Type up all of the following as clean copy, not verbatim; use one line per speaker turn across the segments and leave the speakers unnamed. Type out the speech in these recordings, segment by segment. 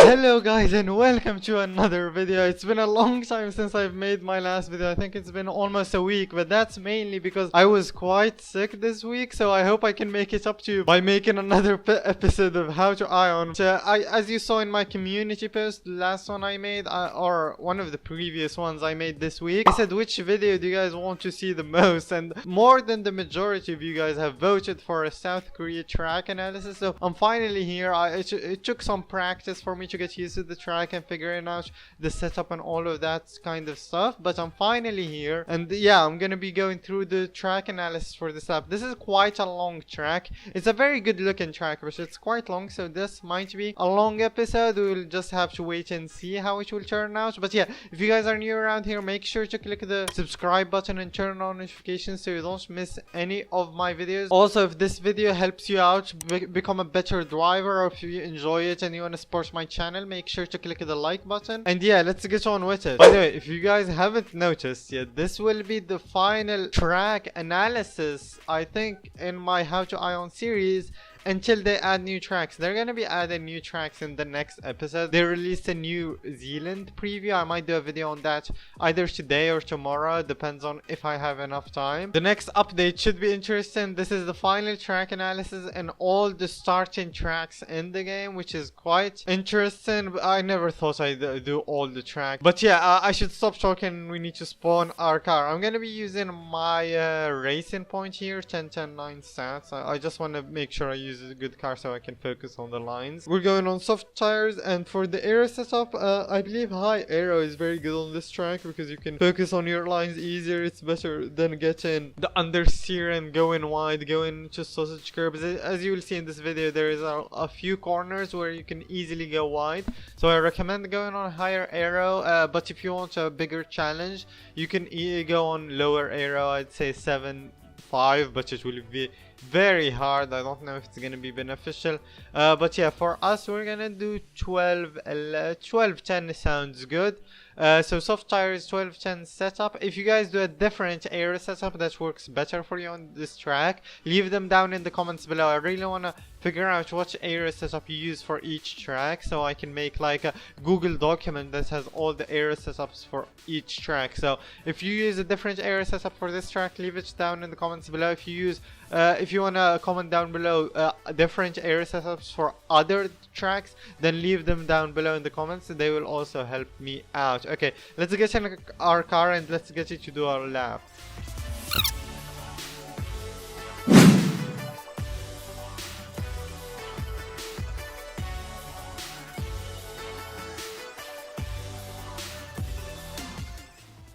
Hello guys and welcome to another video. It's been a long time since I've made my last video. I think it's been almost a week, but that's mainly because I was quite sick this week, so I hope I can make it up to you by making another episode of How to Ion. As you saw in my community post, the last one I made, or one of the previous ones I made this week, I said which video do you guys want to see the most, and more than the majority of you guys have voted for a South Korea track analysis, so I'm finally here. It took some practice for me to get used to the track and figuring out the setup and all of that kind of stuff, but I'm finally here, and yeah, I'm gonna be going through the track analysis for this app. This is quite a long track. It's a very good looking track, but it's quite long, so this might be a long episode. We'll just have to wait and see how it will turn out. But yeah, if you guys are new around here, make sure to click the subscribe button and turn on notifications so you don't miss any of my videos. Also, if this video helps you out become a better driver, or if you enjoy it and you want to support my channel, make sure to click the like button. And yeah, let's get on with it. By the way, if you guys haven't noticed yet, this will be the final track analysis, I think, in my How to Ion series, until they add new tracks. They're gonna be adding new tracks in the next episode. They released a New Zealand preview. I might do a video on that either today or tomorrow, depends on if I have enough time. The next update should be interesting. This is the final track analysis and all the starting tracks in the game, which is quite interesting. I never thought I'd do all the tracks, but yeah, I should stop talking. We need to spawn our car. I'm gonna be using my racing point here, 10-10-9 stats. I just want to make sure I use a good car so I can focus on the lines. We're going on soft tires, and for the aero setup, I believe high aero is very good on this track because you can focus on your lines easier. It's better than getting the understeer and going wide, going to sausage curbs. As you will see in this video, there is a few corners where you can easily go wide, so I recommend going on higher aero. But if you want a bigger challenge, you can go on lower aero. I'd say 7.5, but it will be very hard. I don't know if it's gonna be beneficial, but yeah, for us we're gonna do 12-10 sounds good. So soft tires, 12-10 setup. If you guys do a different aero setup that works better for you on this track, leave them down in the comments below. I really want to figure out what aero setup you use for each track, so I can make like a Google document that has all the aero setups for each track. So if you use a different aero setup for this track, leave it down in the comments below. If you use if you want to comment down below different aero setups for other tracks, then leave them down below in the comments. They will also help me out. Okay, let's get in our car and let's get it to do our lap.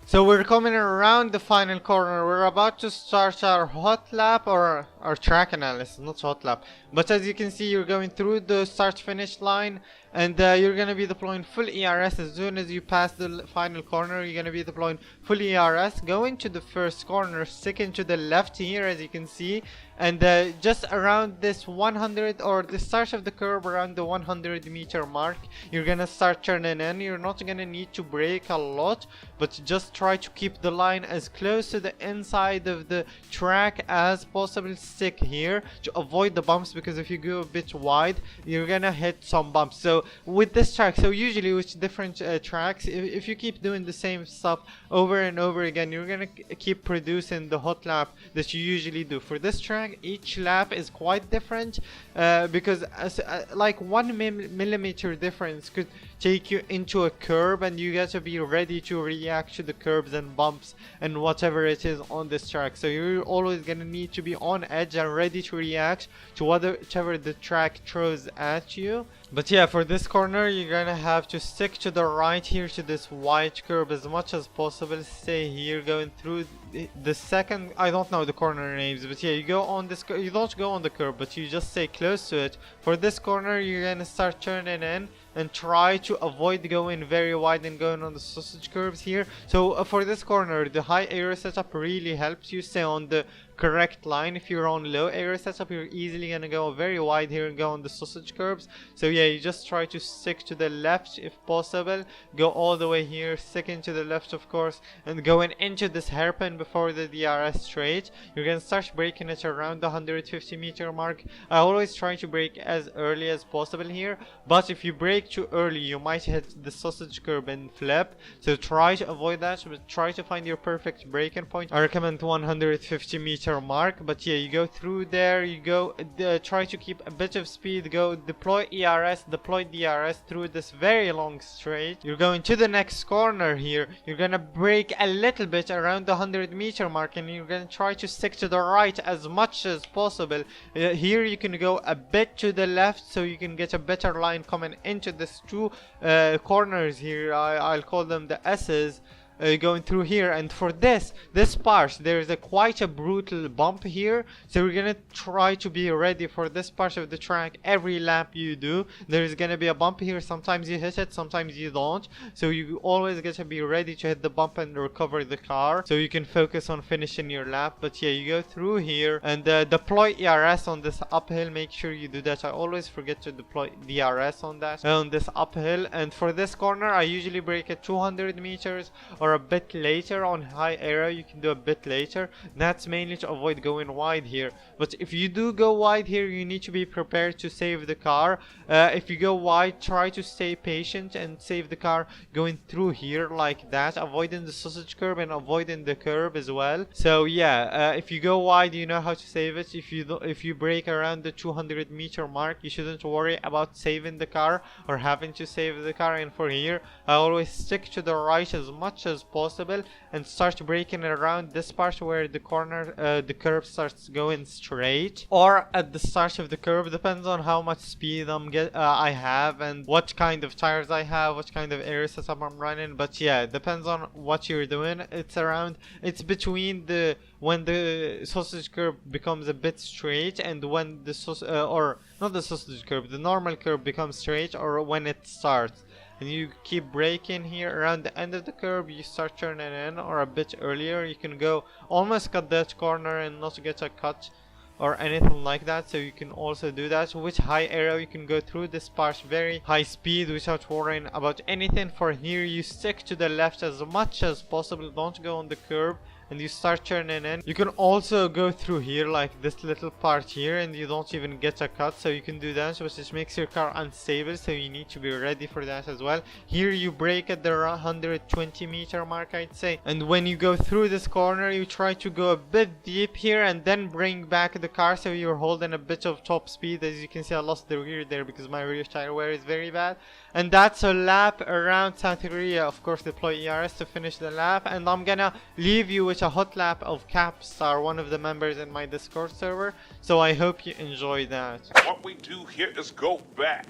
So we're coming around the final corner. We're about to start our hot lap, or our track analysis, not hot lap. But as you can see, you're going through the start finish line, and you're going to be deploying full ERS. As soon as you pass the final corner, you're going to be deploying full ERS. Going to the first corner, sticking to the left here, as you can see, and just around this 100, or the start of the curve around the 100 meter mark, you're going to start turning in. You're not going to need to brake a lot, but just try to keep the line as close to the inside of the track as possible. Stick here to avoid the bumps, because if you go a bit wide, you're gonna hit some bumps. So with this track, so usually with different tracks, if you keep doing the same stuff over and over again, you're gonna keep producing the hot lap that you usually do. For this track, each lap is quite different, because like 1 millimeter difference could take you into a curb, and you got to be ready to react to the curbs and bumps and whatever it is on this track. So you're always gonna need to be on edge and ready to react to whatever the track throws at you. But yeah, for this corner, you're gonna have to stick to the right here to this white curb as much as possible. Stay here, going through the second, I don't know the corner names, but yeah, you go on this, you don't go on the curb, but you just stay close to it. For this corner, you're gonna start turning in and try to avoid going very wide and going on the sausage curves here. So for this corner, the high aero setup really helps you stay on the correct line. If you're on low air setup, you're easily gonna go very wide here and go on the sausage curbs. So yeah, you just try to stick to the left if possible, go all the way here, sticking to the left of course, and going into this hairpin before the DRS straight. You're gonna start braking it around the 150 meter mark. I always try to brake as early as possible here, but if you brake too early you might hit the sausage curb and flip, so try to avoid that, but try to find your perfect braking point. I recommend 150 meter mark, but yeah, you go through there, you go try to keep a bit of speed, go deploy ERS, deploy DRS through this very long straight. You're going to the next corner here, you're gonna brake a little bit around the 100 meter mark, and you're gonna try to stick to the right as much as possible. Here you can go a bit to the left so you can get a better line coming into these two corners here. I'll call them the S's. Going through here, and for this part there's quite a brutal bump here, so we're gonna try to be ready for this part of the track. Every lap you do, there's gonna be a bump here. Sometimes you hit it, sometimes you don't, so you always gotta be ready to hit the bump and recover the car so you can focus on finishing your lap. But yeah, you go through here and deploy ERS on this uphill. Make sure you do that. I always forget to deploy DRS on that on this uphill. And for this corner I usually brake at 200 meters or a bit later. On high area you can do a bit later. That's mainly to avoid going wide here, but if you do go wide here you need to be prepared to save the car. If you go wide, try to stay patient and save the car going through here like that, avoiding the sausage curb and avoiding the curb as well. So yeah, if you go wide you know how to save it. If you brake around the 200 meter mark you shouldn't worry about saving the car or having to save the car. And for here I always stick to the right as much as possible and start braking around this part where the corner the curb starts going straight, or at the start of the curb, depends on how much speed I have and what kind of tires I have, what kind of air setup I'm running. But yeah, it depends on what you're doing. It's between when the sausage curb becomes a bit straight and when the or not the sausage curb, the normal curb becomes straight, or when it starts. And you keep braking here around the end of the curb, you start turning in, or a bit earlier. You can go almost cut that corner and not get a cut or anything like that, so you can also do that. With high aero you can go through this part very high speed without worrying about anything. For here you stick to the left as much as possible, don't go on the curb, and you start turning in. You can also go through here like this little part here and you don't even get a cut, so you can do that, which just makes your car unstable, so you need to be ready for that as well. Here you brake at the 120 meter mark, I'd say, and when you go through this corner you try to go a bit deep here and then bring back the car, so you're holding a bit of top speed. As you can see I lost the rear there because my rear tire wear is very bad. And that's a lap around South Korea. Of course deploy ERS to finish the lap, and I'm gonna leave you with a hot lap of Capstar, one of the members in my Discord server, so I hope you enjoy that.
What we do here is go back.